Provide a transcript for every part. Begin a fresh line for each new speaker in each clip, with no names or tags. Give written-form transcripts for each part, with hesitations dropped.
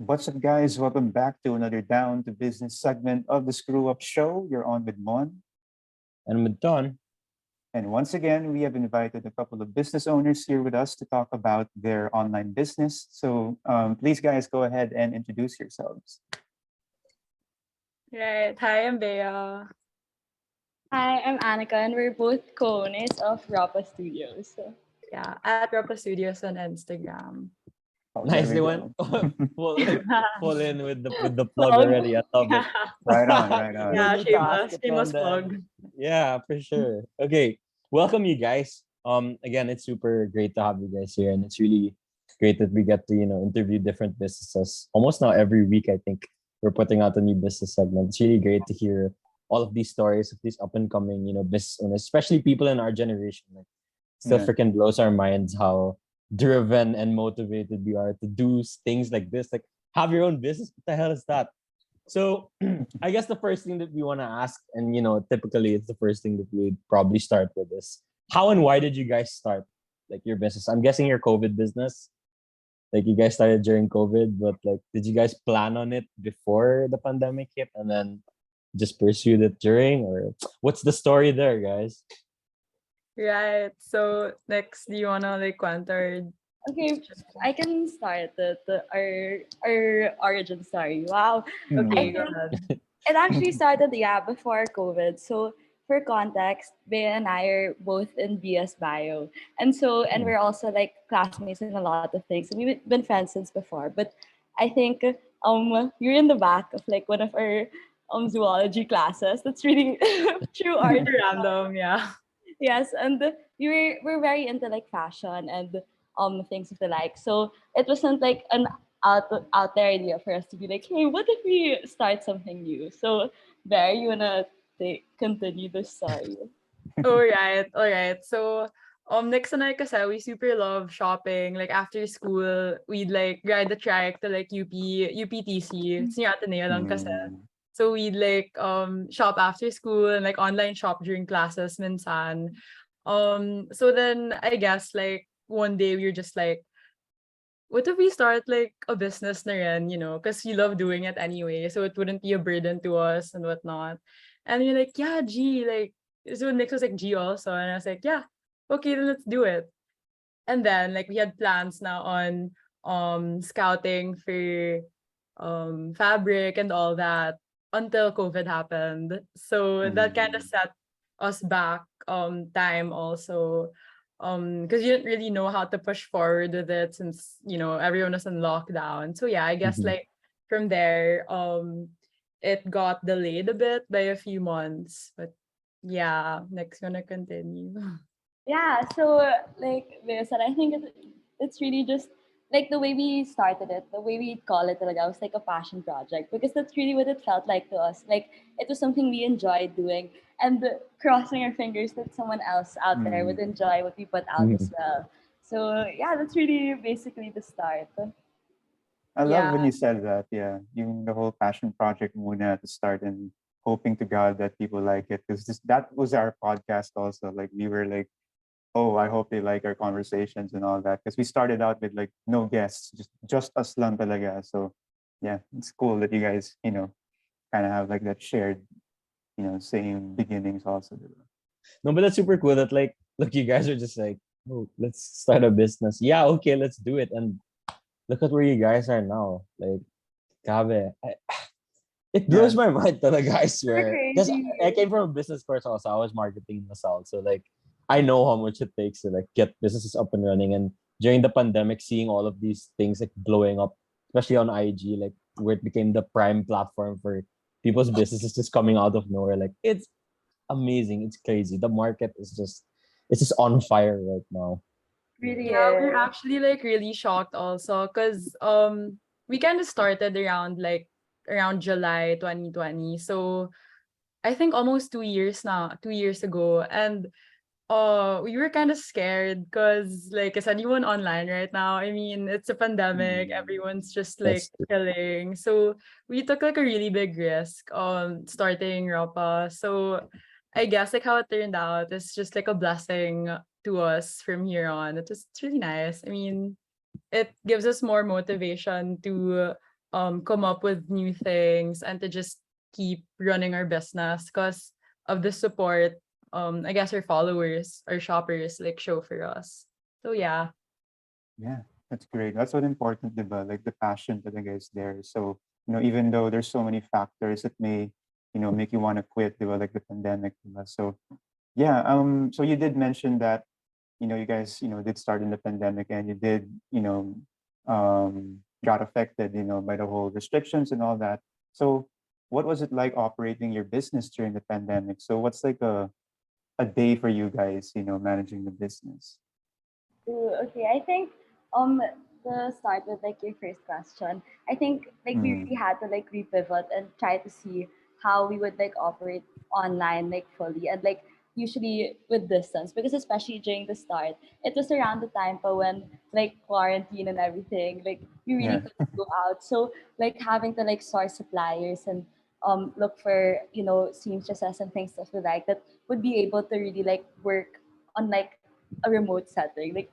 What's up, guys? Welcome back to another Down to Business segment of the Screw Up Show. You're on with Mon.
And with Don,
And once again, we have invited a couple of business owners here with us to talk about their online business. So please, guys, go ahead and introduce yourselves.
Right. Hi, I'm Bea.
Hi, I'm Annika, and we're both co-owners of Ropa Studios.
Yeah, at Ropa Studios on Instagram.
Oh, there we
nicely went
go.
full in with the plug
Plug.
already. I love it.
Right on, right on.
No
Yeah,
need to ask it
shameless
on the
plug.
Yeah, for sure. Okay, welcome you guys. Again, it's super great to have you guys here, and it's really great that we get to interview different businesses. Almost now every week, I think we're putting out a new business segment. It's really great to hear all of these stories of these up and coming business owners, especially people in our generation. Like, still
Yeah.
freaking blows our minds how driven and motivated we are to do things like this. Like, have your own business. What the hell is that? So I guess the first thing that we want to ask, and typically it's the first thing that we'd probably start with is how and why did you guys start like your business? I'm guessing your COVID business. Like, you guys started during COVID, but like, did you guys plan on it before the pandemic hit and then just pursued it during, or what's the story there, guys?
Right. So next, do you wanna like quantor?
Okay, I can start our origin story. Wow,
Okay,
I
go
think
ahead.
it actually started before COVID. So for context, Bea and I are both in BS Bio, and
Hmm.
we're also like classmates in a lot of things. And we've been friends since before, but I think you're in the back of like one of our zoology classes. That's really true art.
Super random, yeah.
Yes, and we're very into like fashion and things of the like. So it wasn't like an out there idea for us to be like, hey, what if we start something new? So there, you wanna continue the story?
All right. So next and I kasi we super love shopping. Like after school, we'd like ride the trike to like UPTC. It's near Ateneo lang kasi.
Mm.
So we'd like shop after school and like online shop during classes minsan. So then I guess like one day we were just like, what if we start like a business na rin, because we love doing it anyway. So it wouldn't be a burden to us and whatnot. And we're like, yeah, G, like, so Nick was like, G also. And I was like, yeah, okay, then let's do it. And then like we had plans now on scouting for fabric and all that until COVID happened. So that kind of
Mm.
set us back time also, because you didn't really know how to push forward with it since everyone was in lockdown. So yeah, I guess
Mhm.
like from there it got delayed a bit by a few months, but yeah, next gonna continue.
Yeah, so like Bea said, I think it's really just like the way we started it, the way we call it talaga was like a passion project because that's really what it felt like to us. Like it was something we enjoyed doing and crossing our fingers that someone else out there would
Mm.
enjoy what we put out as
Mhm.
well. So yeah, that's really basically the start.
I love
Yeah.
when you said that. Yeah, the whole passion project muna at the start and hoping to God that people like it because that was our podcast also. Like we were like, oh, I hope they like our conversations and all that because we started out with like no guests, just us lang talaga. So yeah, it's cool that you guys kind of have like that shared same beginnings also. Diba?
No, but that's super cool that like, look, you guys are just like, oh, let's start a business. Yeah, okay, let's do it. And look at where you guys are now. Like, grabe. It blows
Yeah.
my mind talaga, I
Super
swear. Because
crazy.
I came from a business course also. I was marketing in Lasal. So like, I know how much it takes to like get businesses up and running. And during the pandemic, seeing all of these things like blowing up, especially on IG, like where it became the prime platform for people's businesses just coming out of nowhere. Like, it's amazing. It's crazy. The market is just on fire right now.
Really
Yeah, we're
is.
actually like really shocked also because we kind of started around July 2020. So I think almost 2 years now, 2 years ago. And we were kind of scared because like is anyone online right now? I mean, it's a pandemic,
Mm.
everyone's just like
That's true.
chilling. So we took like a really big risk starting Ropa. So I guess like how it turned out is just like a blessing to us from here on. It's really nice. I mean, it gives us more motivation to come up with new things and to just keep running our business because of the support I guess our followers, our shoppers like show for us. So yeah.
Yeah, that's great. That's what important, diba? Like the passion talaga is there. So, even though there's so many factors that may, make you want to quit, diba? Like the pandemic, diba? So, yeah, so you did mention that, you guys, did start in the pandemic and you did, got affected, by the whole restrictions and all that. So, what was it like operating your business during the pandemic? So, what's like a day for you guys, managing the business?
Ooh, okay, I think um to start with like your first question, I think like we
Mm,
really had to like repivot and try to see how we would like operate online like fully and like usually with distance because especially during the start, it was around the time pa when like quarantine and everything, like we really
yeah.
couldn't go out. So like having to like source suppliers and look for seamstresses and things stuff like that would be able to really like work on like a remote setting, like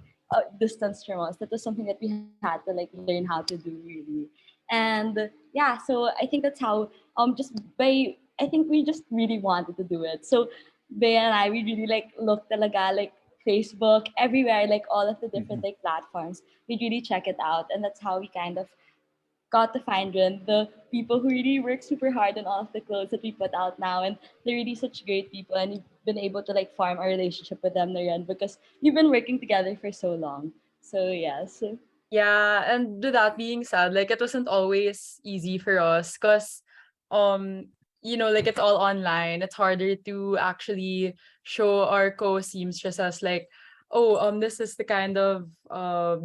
distance from us. That was something that we had to like learn how to do really. And yeah, so I think that's how just by I think we just really wanted to do it. So Bea and I we really like looked talaga like Facebook everywhere, like all of the different
Mhm.
like platforms. We really check it out, and that's how we kind of got to find the people who really work super hard on all of the clothes that we put out now, and they're really such great people, and we've been able to like form a relationship with them na because we've been working together for so long. So yes.
Yeah, and with that being said, like it wasn't always easy for us because um like it's all online. It's harder to actually show our co-seamstresses like, oh, this is the kind of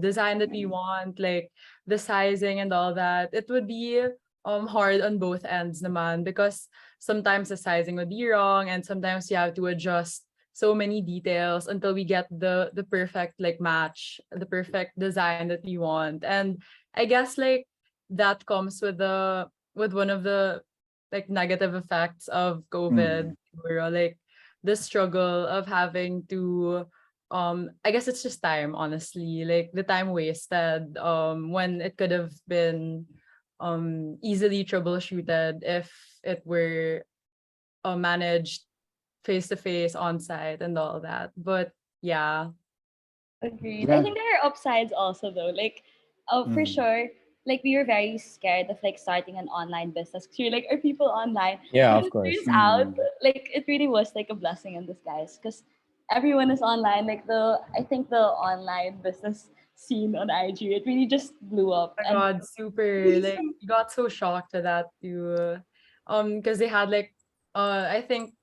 design that we want, like the sizing and all that. It would be hard on both ends naman because sometimes the sizing would be wrong and sometimes you have to adjust so many details until we get the perfect like match, the perfect design that we want. And I guess like that comes with one of the like negative effects of
Mm.
COVID, or like the struggle of having to I guess it's just time, honestly. Like the time wasted when it could have been easily troubleshooted if it were managed face to face, on site, and all that. But yeah,
Agreed. I
Yeah.
think there are upsides also though. Like, for
Mm.
sure, like we were very scared of like starting an online business. 'Cause you're like, are people online?
Yeah,
But
of
it
course.
turns out,
Mm.
like it really was like a blessing in disguise because everyone is online. Like I think the online business scene on IG, it really just blew up.
my
And
God, super like we got so shocked to that too. Because they had like I think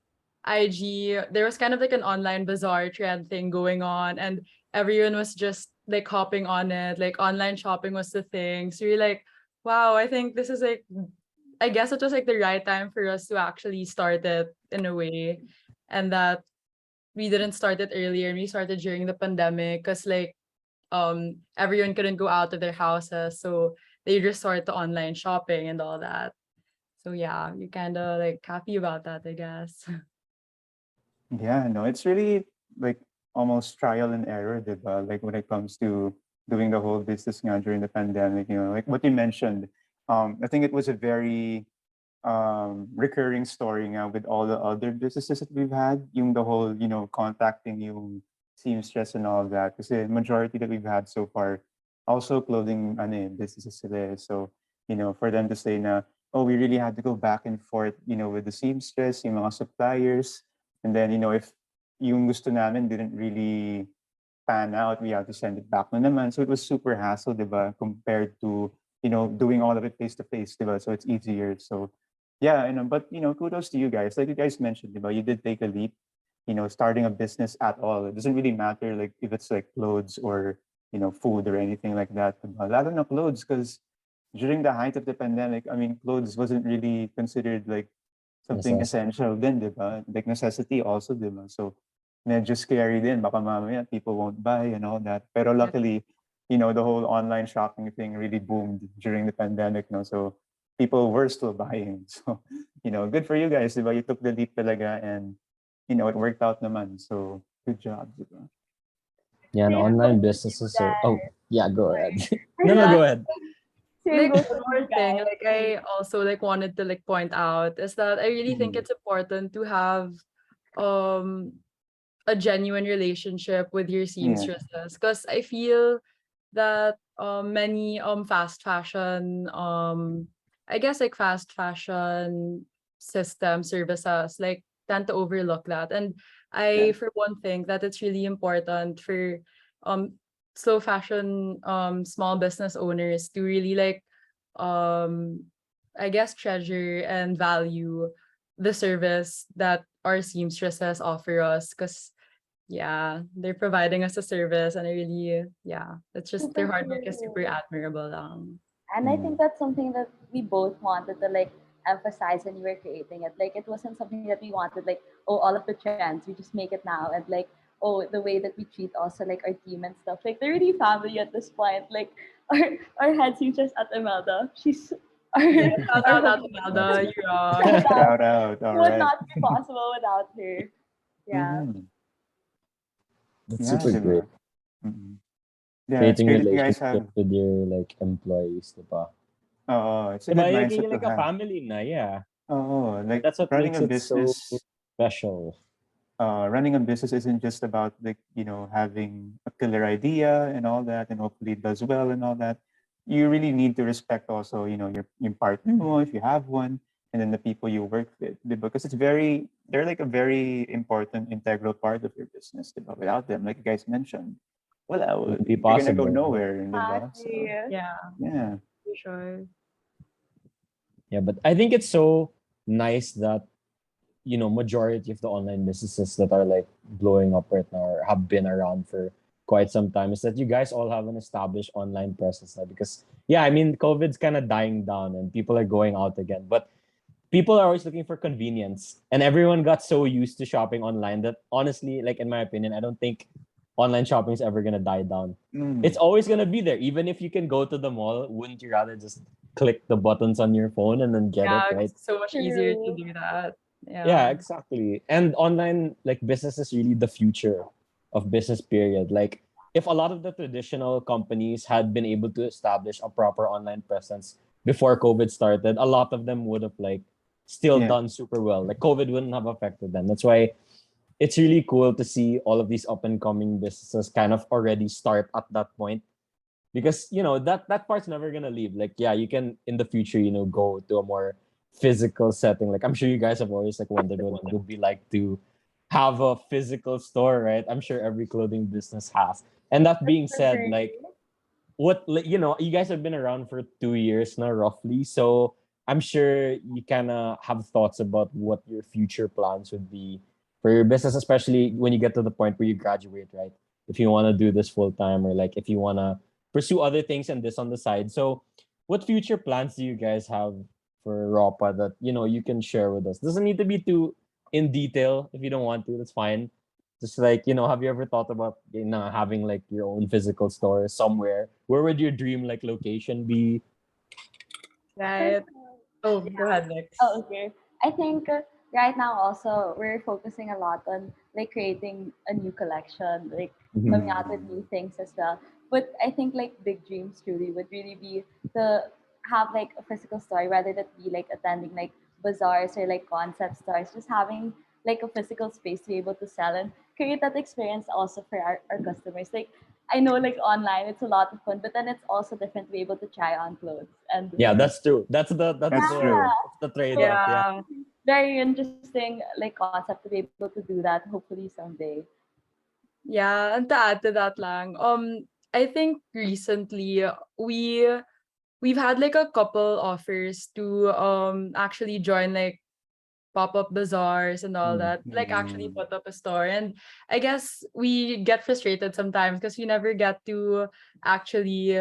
IG, there was kind of like an online bazaar trend thing going on, and everyone was just like hopping on it. Like online shopping was the thing. So you're like, wow, I think this is like, I guess it was like the right time for us to actually start it in a way, and that we didn't start it earlier. And we started during the pandemic because like everyone couldn't go out of their houses, so they resort to online shopping and all that. So yeah, you kind of like happy about that, I guess.
Yeah, no, it's really like almost trial and error, diba? Like when it comes to doing the whole business nga during the pandemic, like what you mentioned. I think it was a very recurring story nga with all the other businesses that we've had, yung the whole, contacting yung seamstress and all that. Kasi majority that we've had so far, also clothing businesses sila. So, for them to say na, oh, we really had to go back and forth, with the seamstress, yung mga suppliers. And then, if yung gusto namin didn't really pan out, we had to send it back na naman. So it was super hassle, diba? Compared to, doing all of it face to face, diba? So it's easier. So yeah, but kudos to you guys. Like you guys mentioned, diba? You did take a leap, starting a business at all. It doesn't really matter like if it's like clothes or, food or anything like that. Diba? Lalo na clothes, because during the height of the pandemic, I mean, clothes wasn't really considered like something
Necessity.
essential then, diba? Like necessity also, diba? So medyo scary din. Baka mamaya people won't buy and all that. Pero
Yeah.
luckily, the whole online shopping thing really boomed during the pandemic, no? So people were still buying. So, good for you guys, diba? You took the leap talaga and, it worked out naman. So good job, diba?
Yeah, and
same goes
online
with you
businesses are. Oh,
guys.
yeah, go ahead.
Sorry.
No, no,
Yeah.
go ahead.
Same
like
goes
one
with
more
you
thing,
guys.
like I also like wanted to like point out is that I really think
Mhm.
it's important to have um a genuine relationship with your
Yeah.
seamstresses, because I feel that many fast fashion I guess like fast fashion system services like tend to overlook that. And
Yeah.
I for one think that it's really important for um slow fashion small business owners to really like um I guess treasure and value the service that our seamstresses offer us, because yeah, they're providing us a service, and I really, yeah, it's just their
Super
hard work is super
true.
admirable.
And I
Mm.
think that's something that we both wanted to like emphasize when we were creating it. Like it wasn't something that we wanted like, oh, all of the trends, we just make it now, and like, oh, the way that we treat also like our team and stuff. Like they're really family at this point. Like our head seamstress at Imelda, she's our
Yeah, shout
our
out
home
to
That's
Melda,
it.
you rock.
shout out.
Shout out. All
Would
right.
not be possible without her. Yeah.
Mm-hmm.
That's
Yeah,
super great.
diba? Mm-mm. Yeah, it's
Creating
great that you guys
relationship
have.
with your like employees, diba?
Oh, it's a good
Diba,
mindset
you're
to
like a
have.
family na, yeah.
Oh, like
That's what
running
makes
a
it so
business.
special.
Running a business isn't just about like having a killer idea and all that, and hopefully it does well and all that. You really need to respect also your partner mo, if you have one, and then the people you work with, because they're like a very important integral part of your business, diba? Without them, like you guys mentioned, well,
Wouldn't be
you're gonna go
possible.
nowhere, diba?
Exactly.
So
Yeah,
yeah.
for sure.
Yeah, but I think it's so nice that majority of the online businesses that are like blowing up right now or have been around for quite some time is that you guys all have an established online presence now. Because yeah, I mean, COVID's kind of dying down and people are going out again, but people are always looking for convenience, and everyone got so used to shopping online that honestly, like in my opinion, I don't think online shopping is ever gonna die down. It's
Mm,
always gonna be there. Even if you can go to the mall, wouldn't you rather just click the buttons on your phone and then get it,
Yeah,
right?
it's so much easier to
True.
do that.
Yeah,
Yeah.
exactly. And online like business is really the future of business period. Like if a lot of the traditional companies had been able to establish a proper online presence before COVID started, a lot of them would have like still
yeah.
done super well. Like COVID wouldn't have affected them. That's why it's really cool to see all of these up and coming businesses kind of already start at that point, because that part's never gonna leave. Like yeah, you can in the future go to a more physical setting. Like I'm sure you guys have always like wondered what it would be like to have a physical store, right? I'm sure every clothing business has. And that being said,
Agree.
like what like, you guys have been around for 2 years now roughly, so I'm sure you kind of have thoughts about what your future plans would be for your business, especially when you get to the point where you graduate, right? If you want to do this full time, or like if you want to pursue other things and this on the side. So what future plans do you guys have for Ropa that you can share with us? Doesn't need to be too in detail. If you don't want to, that's fine. Just like, have you ever thought about having like your own physical store somewhere? Where would your dream like location be?
Right. Oh, go ahead,
Oh,
next.
okay. I think right now also we're focusing a lot on like creating a new collection, like
Mhm.
coming out with
Mm,
new things as well. But I think like big dreams truly would really be to have like a physical store rather than be like attending like bazaars or like concept stores. Just having like a physical space to be able to sell and create that experience also for our customers. Like I know like online it's a lot of fun, but then it's also different to be able to try on clothes and
Yeah,
yeah,
that's true. That's
that's
the
true.
that's the trade-off.
so
Yeah.
Yeah.
very interesting like concept to be able to do that hopefully someday.
Yeah, and to add to that lang, I think recently we've had like a couple offers to actually join like pop-up bazaars and all
Mm.
that, like actually
Mm,
put up a store. And I guess we get frustrated sometimes because we never get to actually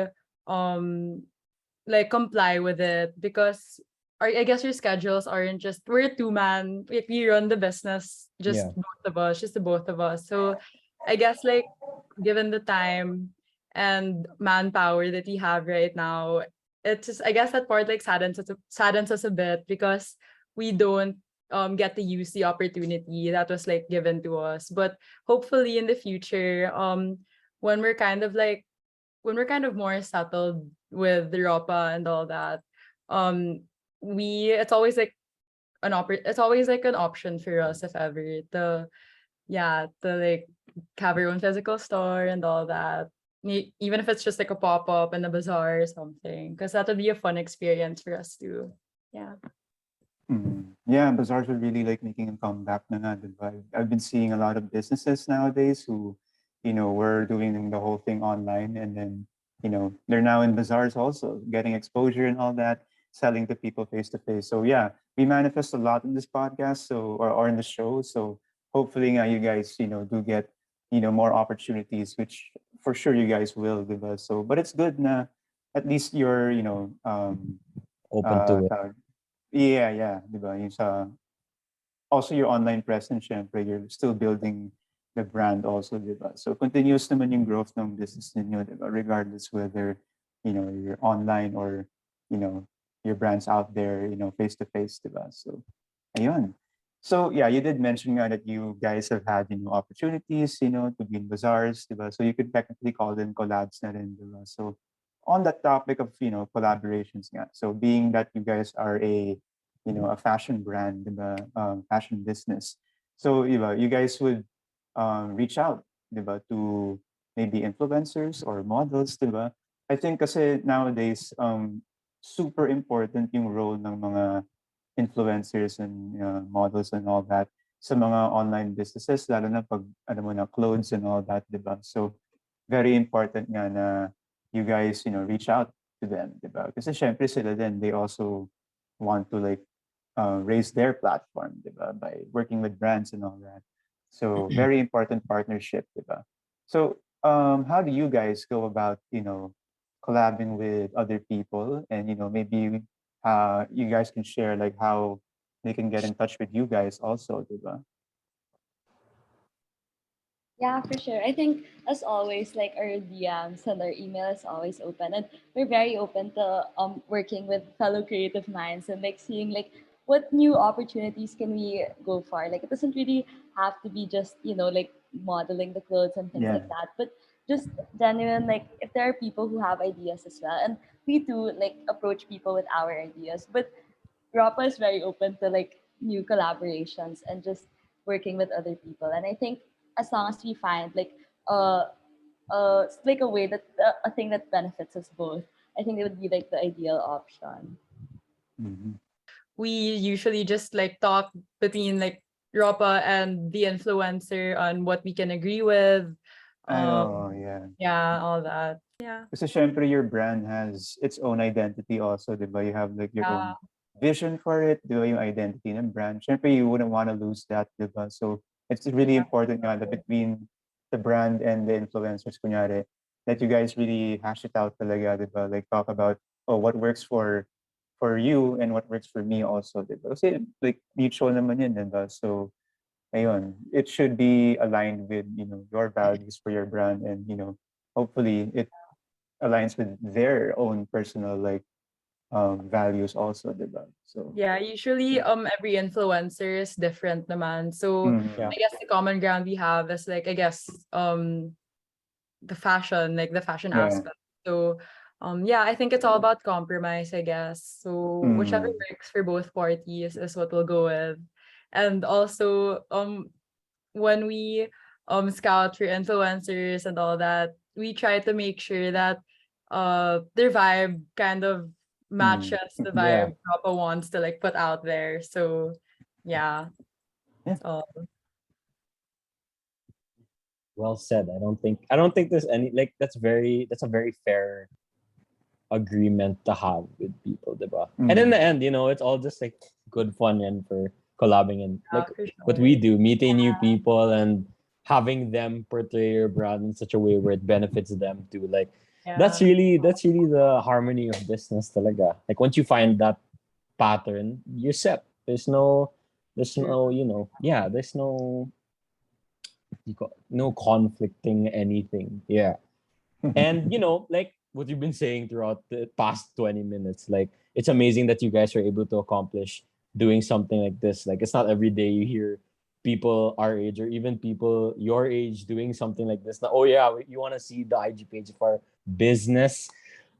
um like comply with it, because I guess your schedules aren't just, we're a two-man, we run the business, just
Yeah.
both of us, just the both of us. So I guess like given the time and manpower that we have right now, it's just, I guess that part like saddens us a bit, because we don't get to use the opportunity that was like given to us. But hopefully in the future, when we're kind of like when we're kind of more settled with the Ropa and all that, um, it's always like it's always like an option for us if ever to like have your own physical store and all that. Even if it's just like a pop up in a bazaar or something, because that would be a fun experience for us too. Yeah.
Yeah, bazaars are really like making a comeback na nga, diba? I've been seeing a lot of businesses nowadays who, were doing the whole thing online, and then, they're now in bazaars also, getting exposure and all that, selling to people face to face. So yeah, we manifest a lot in this podcast, or in the show. So hopefully you guys, do get, more opportunities, which for sure you guys will, diba? So, but it's good na at least you're,
Open to it.
yeah, yeah, diba? Yung also your online presence, syempre, you're still building the brand also, diba? So continuous naman yung growth ng business ninyo, diba? Regardless whether, you're online or, you know, your brand's out there, face to face, diba? So, ayun. So yeah, you did mention nga that you guys have had, opportunities, to be in bazaars, diba? So you could technically call them collabs na rin, diba? So on that topic of, collaborations nga. So being that you guys are a fashion brand, diba? Fashion business. So, diba, you guys would reach out, diba, to maybe influencers or models, diba? I think kasi nowadays, super important yung role ng mga influencers and models and all that sa mga online businesses, lalo na pag, clothes and all that, diba? So, very important nga na you guys, reach out to them, diba? Kasi syempre sila din, they also want to like raise their platform, diba? By working with brands and all that. So very important partnership, diba? So how do you guys go about, collabing with other people, and maybe you guys can share like how they can get in touch with you guys also, diba?
Yeah, for sure. I think as always, like our DMs and our email is always open, and we're very open to working with fellow creative minds and like seeing like what new opportunities can we go for. Like it doesn't really have to be just like modeling the clothes and things
Yeah.
like that, but just genuine like if there are people who have ideas as well, and we do like approach people with our ideas, but Ropa is very open to like new collaborations and just working with other people. And I think as long as we find like like a way that a thing that benefits us both, I think it would be like the ideal option.
Mhm.
We usually just like talk between like Ropa and the influencer on what we can agree with.
I know, yeah.
Yeah, all that. Yeah.
Kasi syempre your brand has its own identity also, di ba? You have like your
Yeah.
own vision for it, di ba? Yung identity ng brand. Syempre you wouldn't want to lose that, di ba? So it's really important nga that between the brand and the influencers, kunyari, that you guys really hash it out talaga, di ba? Like talk about, oh, what works for you and what works for me also, di ba? Kasi like mutual naman yun, di ba? So ayun, it should be aligned with, your values for your brand, and, hopefully it aligns with their own personal like values also, diba? So
Yeah, usually every influencer is different naman. So
yeah.
I guess the common ground we have is like I guess the fashion, like the fashion
Yeah.
aspect. So yeah, I think it's all about compromise, I guess. So whichever
Mm.
works for both parties is what we'll go with. And also when we scout for influencers and all that, we try to make sure that their vibe kind of matches the
Yeah.
vibe Papa wants to like put out there. So yeah.
Yeah.
Well said. I don't think there's any like that's a very fair agreement to have with people, diba? And in the end, it's all just like good fun and for collabing and like
For
what
sure.
we do, meeting new people and having them portray your brand in such a way where it benefits them too. Like that's
Yeah.
really the harmony of business talaga. Like once you find that pattern, you're set. There's
True.
no, there's no no conflicting anything. Yeah. And like what you've been saying throughout the past 20 minutes, like it's amazing that you guys are able to accomplish doing something like this. Like it's not every day you hear people our age or even people your age doing something like this. Now, oh yeah, you want to see the IG page of our business?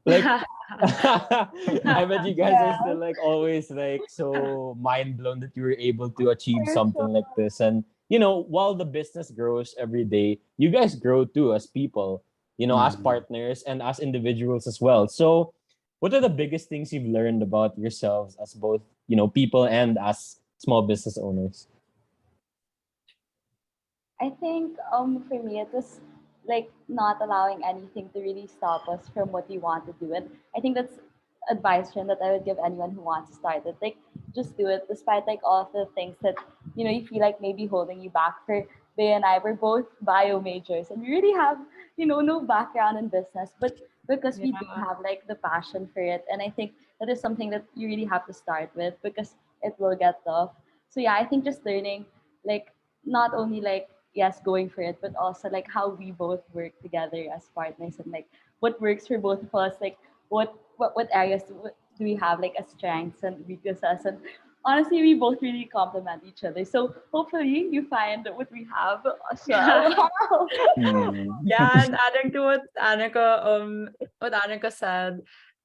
Like, I bet you guys are
Yeah,
still like always like so mind blown that you were able to achieve
for
something
sure.
like this. And while the business grows every day, you guys grow too as people, as
Mm.
partners and as individuals as well. So, what are the biggest things you've learned about yourselves as both, people and as small business owners?
I think for me it was like not allowing anything to really stop us from what we want to do. And I think that's advice that I would give anyone who wants to start it. Like just do it despite like all of the things that you feel like maybe holding you back. For Bea and I were both bio majors and we really have, no background in business, but because we do
Yeah.
have like the passion for it. And I think that is something that you really have to start with because it will get tough. So yeah, I think just learning like not only like yes going for it but also like how we both work together as partners and like what works for both of us, like what areas do we have like as strengths and weaknesses, and honestly we both really complement each other, so hopefully you find what we have as well.
Mm.
Yeah, and adding to what Annika said,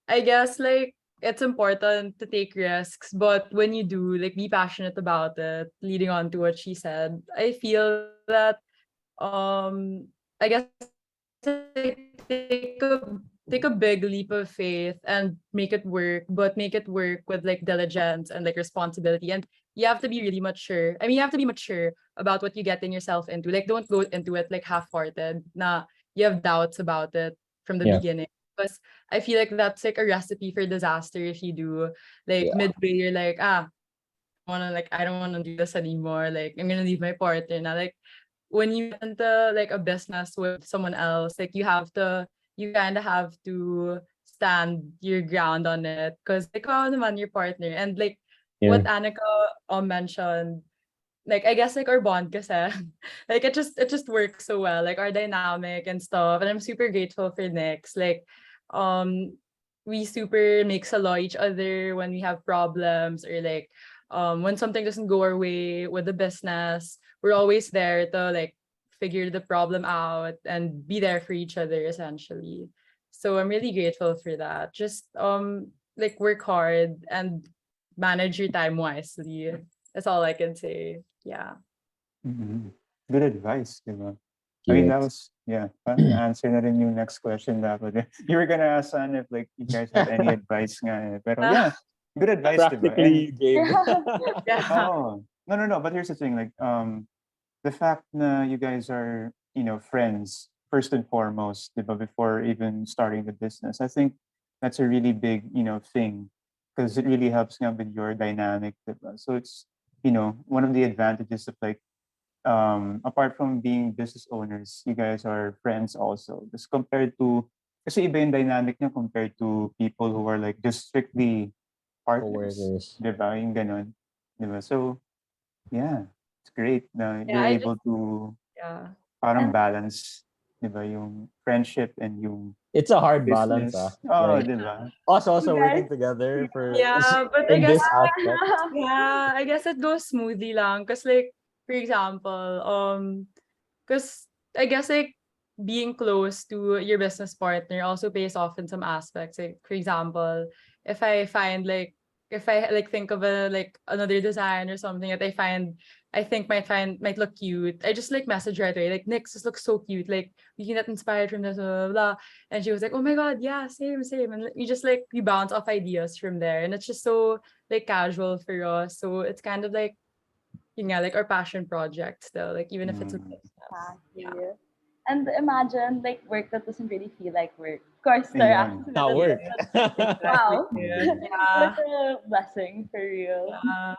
I guess like it's important to take risks, but when you do, like be passionate about it. Leading on to what she said, I feel that I guess like take a big leap of faith and make it work, but make it work with like diligence and like responsibility. And you have to be really mature. I mean, you have to be mature about what you getting yourself into. Like, don't go into it like half-hearted. Nah, you have doubts about it from the
Yeah.
beginning. Because I feel like that's like a recipe for disaster if you do. Like
Yeah.
midway, you're like, I don't wanna do this anymore. Like I'm gonna leave my partner now. Like when you get into like a business with someone else, like you kind of have to stand your ground on it because like oh naman your partner and like
Yeah.
what Annika mentioned, like I guess like our bond kasi like it just works so well, like our dynamic and stuff, and I'm super grateful for Nix. Like um we super make salo each other when we have problems or like when something doesn't go our way with the business, we're always there to like figure the problem out and be there for each other essentially. So I'm really grateful for that. Just like work hard and manage your time wisely. That's all I can say. Yeah.
Mhm. Good advice, di ba? I mean, that
Yes.
was, yeah, parang na-answer na rin yung next question dapat. You were gonna ask San if like you guys have any advice nga eh. Pero yeah, good advice, di ba? And
Practically gave.
Yeah.
oh, no. But here's the thing, like the fact na you guys are, friends first and foremost, di ba, before even starting the business. I think that's a really big, thing because it really helps nga with your dynamic, di ba? So it's, one of the advantages of like apart from being business owners, you guys are friends also. Just compared to, kasi iba yung dynamic niya compared to people who are like just strictly partners.
Co-workers.
Diba? Yung ganun. Diba? So, yeah, it's great na
Yeah,
you're
I just
able to
yeah.
parang
And
balance, diba, yung friendship and yung
It's a hard balance,
business. Oh,
like
diba?
us
you
also
guys,
working together for
Yeah, but I
in
guess
this aspect.
yeah, I guess it goes smoothly lang. Cause like, for example, cause I guess like being close to your business partner also pays off in some aspects. Like for example, if I find like if I like think of a like another design or something that I think might look cute, I just like message right away, like Nick, this looks so cute. Like we can get inspired from this, blah, blah, blah. And she was like, oh my god, yeah, same. And we just like we bounce off ideas from there. And it's just so like casual for us. So it's kind of like like our passion project still, like even if it's a
Mm.
business. Yeah.
exactly. And imagine like work that doesn't really feel like work. Of course, there are
Ayun.
aspects
Not
of it,
work.
but
Exactly.
wow,
Mm.
Yeah.
what a blessing for real.
Yeah.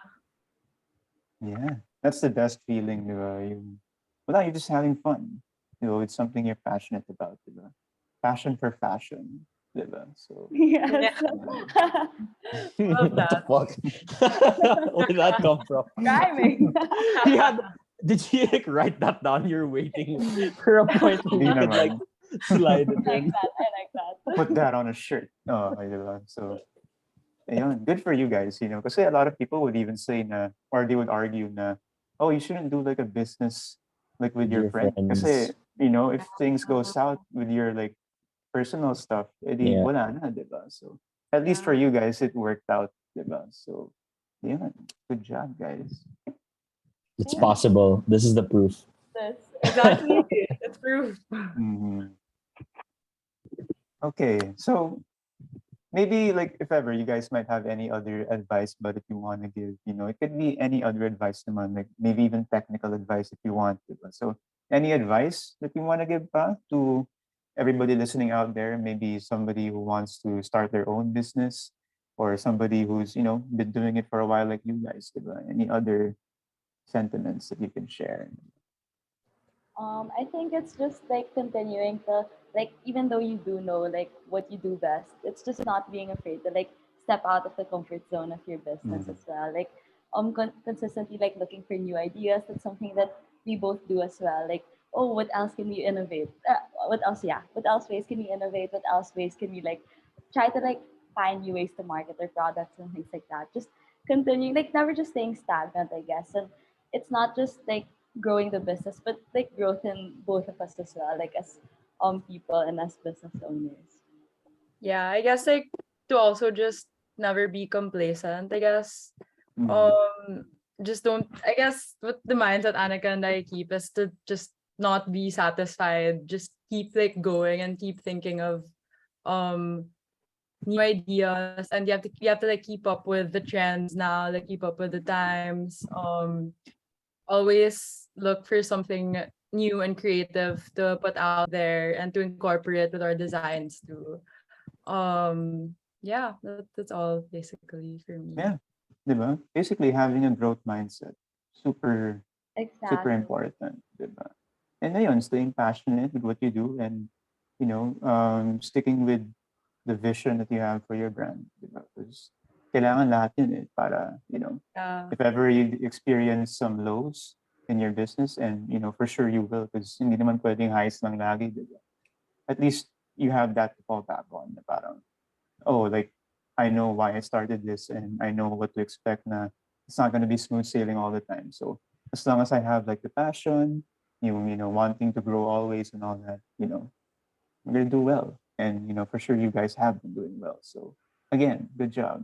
Yeah, that's the best feeling, diba? Yung, wala, you're just having fun. It's something you're passionate about, diba? Passion for fashion, diba? So,
Yes.
Yeah.
yeah.
Love
What the
that.
fuck? Where did that come from?
Rhyming.
You had did you like write that down? You're waiting for a point where
Di
you could like
naman.
slide it
I like
in.
that. I like that.
Put that on a shirt. Oh, diba? So, ayun, good for you guys, kasi a lot of people would even say na, or they would argue na, oh, you shouldn't do like a business like with your
Your
friend.
friends.
Kasi, if things go south with your like personal stuff, edi
Yeah.
wala na, diba? So at least for you guys, it worked out, diba? So yeah, good job, guys.
It's possible. This is the proof.
This.
Exactly. It's proof.
Mhm. Okay, so maybe like if ever you guys might have any other advice, but if you want to give, it could be any other advice naman, like maybe even technical advice if you want. Diba? So any advice that you want to give pa to everybody listening out there? Maybe somebody who wants to start their own business or somebody who's, been doing it for a while like you guys. Diba? Any other sentiments that you can share?
I think it's just like continuing to like even though you do know like what you do best, it's just not being afraid to like step out of the comfort zone of your business
Mhm.
as well. Like consistently like looking for new ideas. That's something that we both do as well. Like, oh, what else can we innovate? What else? Yeah, what else ways can we innovate? What else ways can we like try to like find new ways to market our products and things like that. Just continuing, like never just staying stagnant, I guess. And it's not just like growing the business, but like growth in both of us as well, like as people and as business owners.
Yeah, I guess like to also just never be complacent, I guess.
Mhm.
Um just don't, I guess what the mindset Annika and I keep is to just not be satisfied. Just keep like going and keep thinking of um new ideas, and you have to like keep up with the trends now, like keep up with the times. Always look for something new and creative to put out there and to incorporate with our designs too. Yeah, that's all basically for me.
Yeah, diba? Basically having a growth mindset, super super
Exactly.
important, diba? And ayun, staying passionate with what you do and, sticking with the vision that you have for your brand, diba? Because kailangan lahat yun para,
Yeah.
if ever you experience some lows in your business and, for sure you will because hindi naman pwedeng highs lang lagi, diba? At least you have that to fall back on na parang, oh, like I know why I started this and I know what to expect na it's not going to be smooth sailing all the time. So as long as I have like the passion, wanting to grow always and all that, I'm going to do well. And, for sure you guys have been doing well. So again, good job.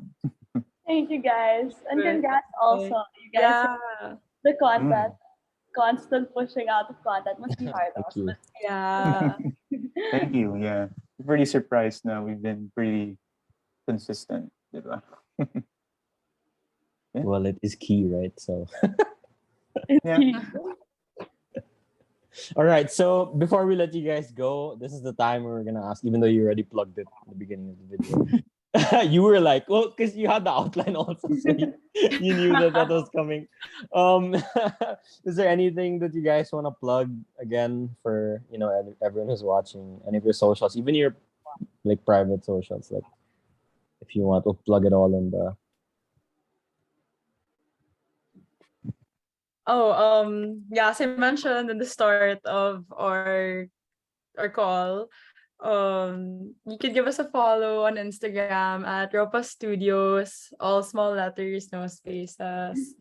Thank you guys, and
Good.
congrats also, you guys.
Yeah.
The content,
Mm.
constant pushing out of content must be hard
Thank
also,
you.
but
Yeah.
Thank you. Yeah. Pretty surprised now. We've been pretty consistent. Diba? Yeah.
Well, it is key, right? So,
it's
Yeah.
key.
all right. So before we let you guys go, this is the time we're gonna ask. Even though you already plugged it in the beginning of the video, you were like, well, because you had the outline also, so you knew that was coming. Um, is there anything that you guys want to plug again for everyone who's watching? Any of your socials, even your like private socials, like if you want to plug it all in the.
Oh, yeah, as I mentioned in the start of our call, you can give us a follow on Instagram at Ropa Studios, all small letters, no spaces.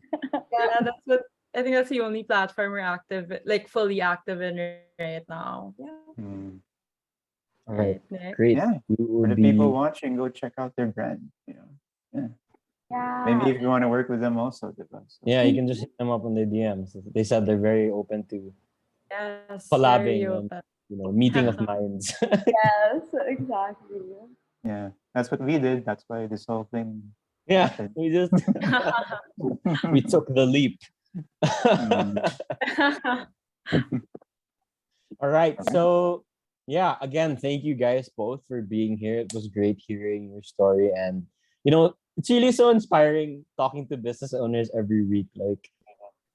Yeah, that's what I think that's the only platform we're active, like fully active in right now. Yeah.
Mm.
All right,
Right, Nick.
great.
Yeah.
We will
For the people
be.
watching, go check out their brand. Yeah. Maybe
Yeah.
if you want to work with them also, diba? So,
Yeah, you can just hit them up on their DMs. They said they're very open to
Yes, very
collabing and
open.
meeting of minds.
Yes, exactly.
yeah, that's what we did. That's why this whole thing
Yeah,
happened.
we just we took the leap.
Mm.
All right.
Okay.
So, yeah, again, thank you guys both for being here. It was great hearing your story. And, it's really so inspiring talking to business owners every week. Like,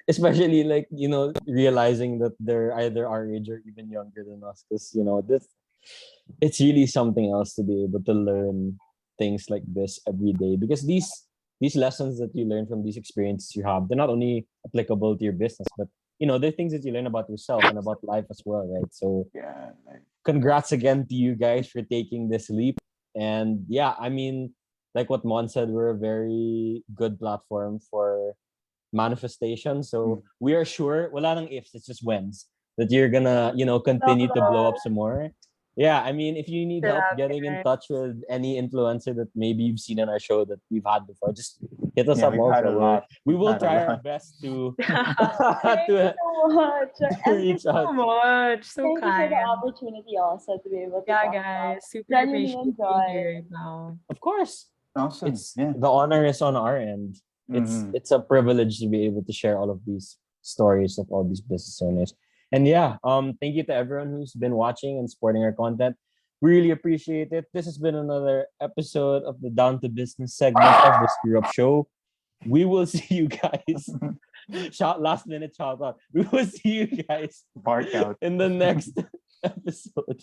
especially like, realizing that they're either our age or even younger than us. Because, it's really something else to be able to learn things like this every day. Because these lessons that you learn from these experiences you have, they're not only applicable to your business, but they're things that you learn about yourself and about life as well, right? So
Yeah. Like,
congrats again to you guys for taking this leap. And yeah, I mean, like what Mon said, we're a very good platform for manifestation. So we are sure, wala nang ifs, it's just whens, that you're gonna, continue to blow up some more. Yeah, I mean, if you need help getting in touch with any influencer that maybe you've seen on our show that we've had before, just hit us
Yeah,
up
we've had
also.
a lot.
We
We've
will
had a
try our
lot.
best to
Thank you
to,
so much.
to
And
reach
So
out.
much. So
thank you for the
kind.
opportunity also to be able to
Yeah,
talk about.
guys. Super
Genuinely
appreciate being
enjoy.
here right now.
Of course,
Awesome.
it's
Yeah.
the honor is on our end.
Mhm.
It's a privilege to be able to share all of these stories of all these business owners. And yeah, thank you to everyone who's been watching and supporting our content. Really appreciate it. This has been another episode of the Down to Business segment of the Screw Up Show. We will see you guys. Last minute shout out. We will see you guys
Bark out.
in the next episode.